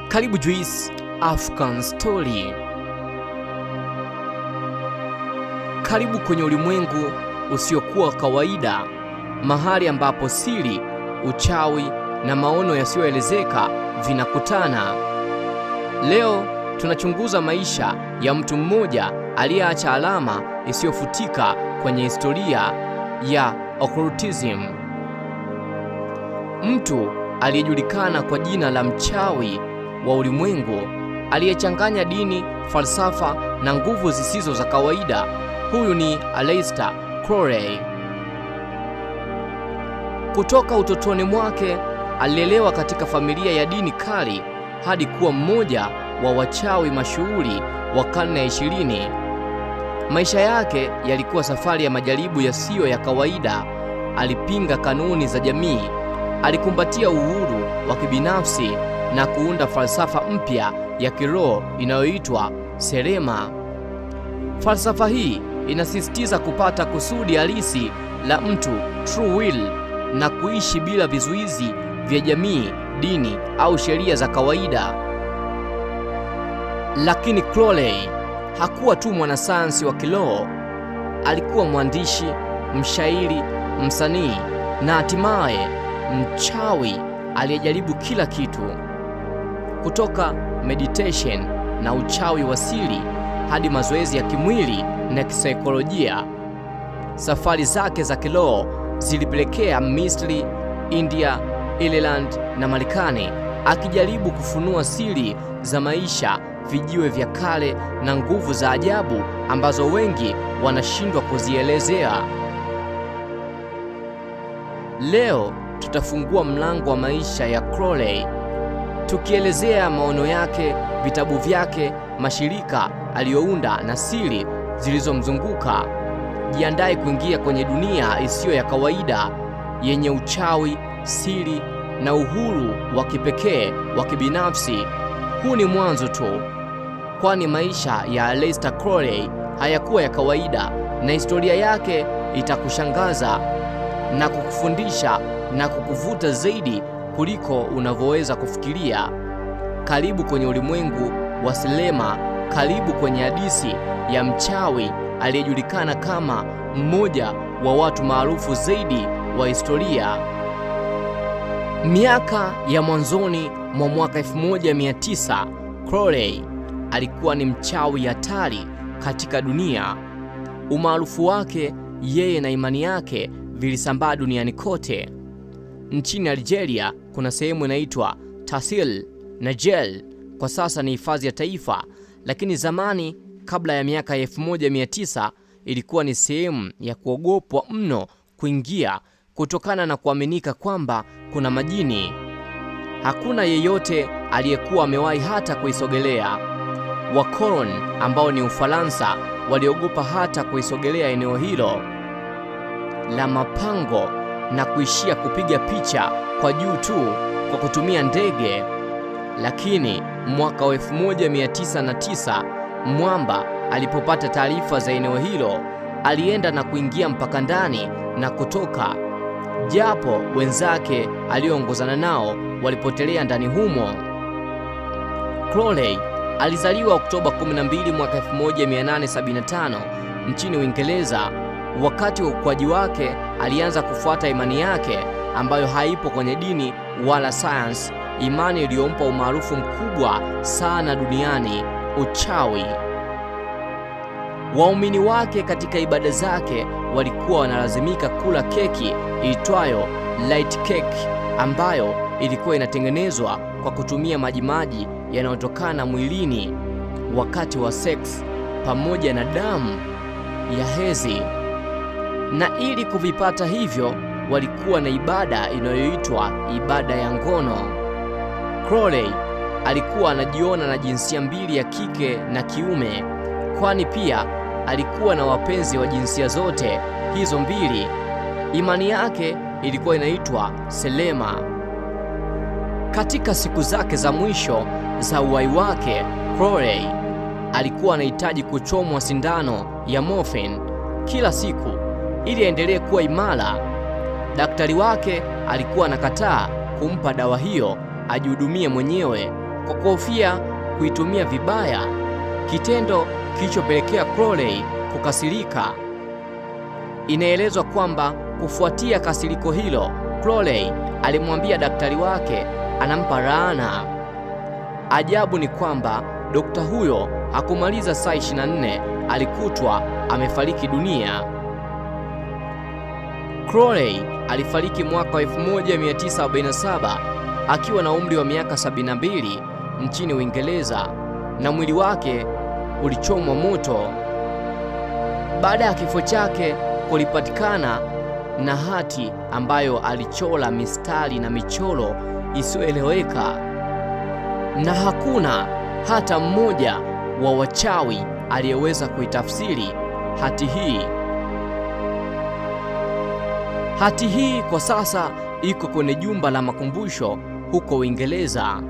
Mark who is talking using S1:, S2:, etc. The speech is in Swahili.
S1: Karibu Juice African Story. Karibu kwenye ulimwengu usiokuwa kawaida, mahali ambapo siri, uchawi na maono yasiyoelezeka vinakutana. Leo tunachunguza maisha ya mtu mmoja aliyeacha alama isiyofutika kwenye historia ya occultism. Mtu aliyejulikana kwa jina la mchawi wa ulimwengu, aliyechanganya dini, falsafa na nguvu zisizo za kawaida. Huyu ni Aleister Crowley. Kutoka utotoni mwake alilelewa katika familia ya dini kali hadi kuwa mmoja wa wachawi mashuhuri wa karne ya 20. Maisha yake yalikuwa safari ya majaribu yasiyo ya kawaida. Alipinga kanuni za jamii, alikumbatia uhuru wa kibinafsi na kuunda falsafa mpya ya kiroho inayoitwa Selema. Falsafa hii inasisitiza kupata kusudi halisi la mtu, true will, na kuishi bila vizuizi vya jamii, dini au sheria za kawaida. Lakini Crowley hakuwa tu mwanasayansi wa kiroho. Alikuwa mwandishi, mshairi, msanii na hatimaye mchawi aliyejaribu kila kitu, kutoka meditation na uchawi wa siri hadi mazoezi ya kimwili na kisaikolojia. Safari zake za kiroho zilipelekea Misri, India, Ireland na Marekani, akijaribu kufunua siri za maisha, vijiwe vya kale na nguvu za ajabu ambazo wengi wanashindwa kuzielezea. Leo tutafungua mlango wa maisha ya Crowley, tukielezea maono yake, vitabu vyake, mashirika aliyounda na siri zilizomzunguka. Jiandae kuingia kwenye dunia isiyo ya kawaida yenye uchawi, siri na uhuru wa kipekee wa kibinafsi. Huu ni mwanzo tu, kwani maisha ya Aleister Crowley hayakuwa ya kawaida, na historia yake itakushangaza na kukufundisha na kukuvuta zaidi kuliko unavyoweza kufikiria. Karibu kwenye ulimwengu wa Selema. Karibu kwenye hadithi ya mchawi aliyejulikana kama mmoja wa watu maarufu zaidi wa historia. Miaka ya mwanzoni mwa mwaka 1900, Crowley alikuwa ni mchawi hatari katika dunia. Umaarufu wake yeye na imani yake vilisambaa duniani kote. Nchini Algeria kuna sehemu inaitwa Tasil Najel, kwa sasa ni hifadhi ya taifa, lakini zamani, kabla ya miaka 1900, ilikuwa ni sehemu ya kuogopwa mno kuingia kutokana na kuaminika kwamba kuna majini. Hakuna yeyote aliyekuwa amewahi hata kuisogelea. Wakoloni ambao ni Ufaransa waliogopa hata kuisogelea eneo hilo la mapango na kuishia kupiga picha kwa juu tu kwa kutumia ndege. Lakini mwaka wa 1909 mwamba alipopata taarifa za eneo hilo, alienda na kuingia mpaka ndani na kutoka, japo wenzake alioongozana nao walipotelea ndani humo. Crowley alizaliwa Oktoba 12 mwaka 1875 nchini Uingereza. Wakati wa ukuaji wake alianza kufuata imani yake ambayo haipo kwenye dini wala sayansi, imani iliyompa umaarufu mkubwa sana duniani: uchawi. Waumini wake katika ibada zake walikuwa wanalazimika kula keki iitwayo light cake, ambayo ilikuwa inatengenezwa kwa kutumia majimaji yanayotokana mwilini wakati wa sex pamoja na damu ya hedhi. Na ili kuvipata hivyo, walikuwa na ibada inayoitwa ibada ya ngono. Crowley alikuwa anajiona na jinsia mbili, ya kike na kiume, kwani pia alikuwa na wapenzi wa jinsia zote hizo mbili. Imani yake ilikuwa inaitwa Selema. Katika siku zake za mwisho za uhai wake, Crowley alikuwa anahitaji kuchomwa sindano ya morphine kila siku ili aendelee kuwa imara. Daktari wake alikuwa anakataa kumpa dawa hiyo, ajihudumie mwenyewe, kwa kuhofia kuitumia vibaya, kitendo kilichopelekea Crowley kukasirika. Inaelezwa kwamba kufuatia kasiriko hilo, Crowley alimwambia daktari wake anampa laana. Ajabu ni kwamba dokta huyo hakumaliza saa 24 alikutwa amefariki dunia. Crowley alifariki mwaka 1947 akiwa na umri wa miaka 72 nchini Uingereza, na mwili wake ulichomwa moto. Baada ya kifo chake kulipatikana na hati ambayo alichora mistari na michoro isiyoeleweka, na hakuna hata mmoja wa wachawi aliyeweza kuitafsiri hati hii. Hati hii kwa sasa iko kwenye jumba la makumbusho huko Uingereza.